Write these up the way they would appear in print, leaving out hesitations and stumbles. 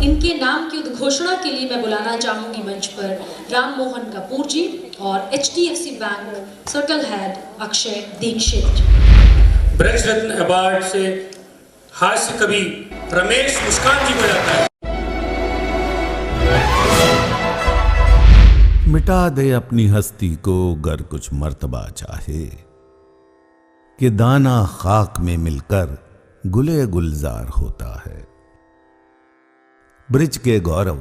इनके नाम की उद्घोषणा के लिए मैं बुलाना चाहूंगी मंच पर राम मोहन कपूर जी और HDFC bank circle head Akshay Dikshit. Braj Ratna award से हास्य कवि रमेश मुस्कान जी को जाता है। मिटा दे अपनी हस्ती को गर कुछ मर्तबा चाहे, कि दाना खाक में मिलकर गुले गुलजार होता है। ब्रिज के गौरव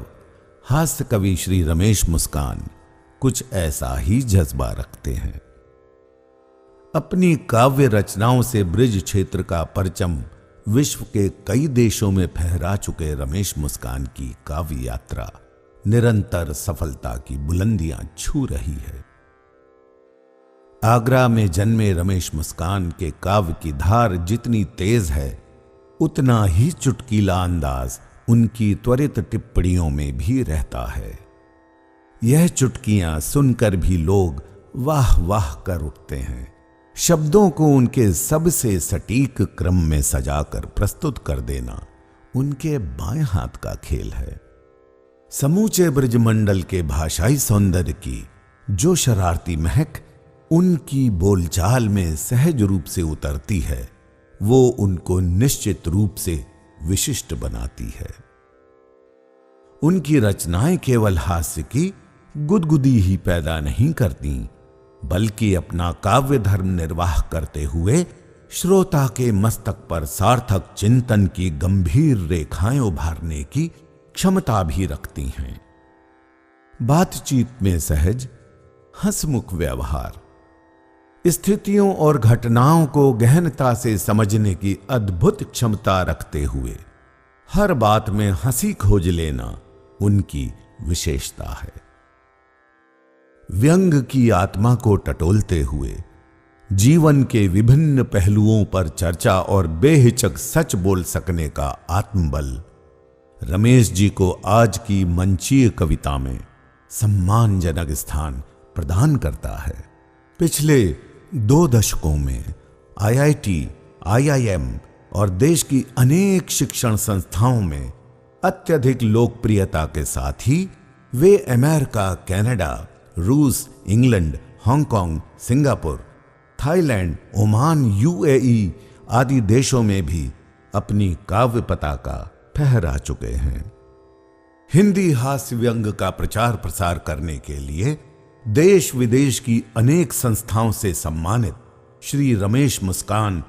हास्य कवि श्री रमेश मुस्कान कुछ ऐसा ही जज्बा रखते हैं। अपनी काव्य रचनाओं से ब्रिज क्षेत्र का परचम विश्व के कई देशों में फहरा चुके रमेश मुस्कान की काव्य यात्रा निरंतर सफलता की बुलंदियां छू रही है। आगरा में जन्मे रमेश मुस्कान के काव्य की धार जितनी तेज है, उतना ही चुटकीला अंदाज उनकी त्वरित टिप्पणियों में भी रहता है। यह चुटकियां सुनकर भी लोग वाह वाह कर उठते हैं। शब्दों को उनके सबसे सटीक क्रम में सजाकर प्रस्तुत कर देना उनके बाएं हाथ का खेल है। समूचे ब्रजमंडल के भाषाई सौंदर्य की जो शरारती महक उनकी बोलचाल में सहज रूप से उतरती है, वो उनको निश्चित रूप से विशिष्ट बनाती है। उनकी रचनाएं केवल हास्य की गुदगुदी ही पैदा नहीं करती, बल्कि अपना काव्य धर्म निर्वाह करते हुए श्रोता के मस्तक पर सार्थक चिंतन की गंभीर रेखाएं उभारने की क्षमता भी रखती हैं। बातचीत में सहज हंसमुख व्यवहार, स्थितियों और घटनाओं को गहनता से समझने की अद्भुत क्षमता रखते हुए हर बात में हंसी खोज लेना उनकी विशेषता है। व्यंग की आत्मा को टटोलते हुए जीवन के विभिन्न पहलुओं पर चर्चा और बेहिचक सच बोल सकने का आत्मबल रमेश जी को आज की मंचीय कविता में सम्मानजनक स्थान प्रदान करता है। पिछले 2 दशकों में IIT, IIM और देश की अनेक शिक्षण संस्थाओं में अत्यधिक लोकप्रियता के साथ ही वे अमेरिका, कनाडा, रूस, England, Hong Kong, Singapore, Thailand, Oman, UAE आदि देशों में भी अपनी काव्य पताका फहरा चुके हैं। हिंदी हास्य व्यंग का प्रचार प्रसार करने के लिए देश विदेश की अनेक संस्थाओं से सम्मानित श्री रमेश मुस्कान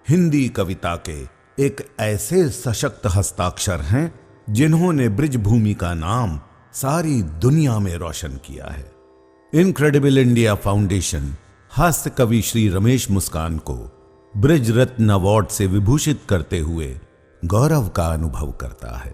हिंदी कविता के एक ऐसे सशक्त हस्ताक्षर हैं जिन्होंने ब्रिजभूमि का नाम सारी दुनिया में रोशन किया है। इनक्रेडिबल इंडिया फाउंडेशन हास्य कवि श्री रमेश मुस्कान को ब्रिज रत्न अवार्ड से विभूषित करते हुए गौरव का अनुभव करता है।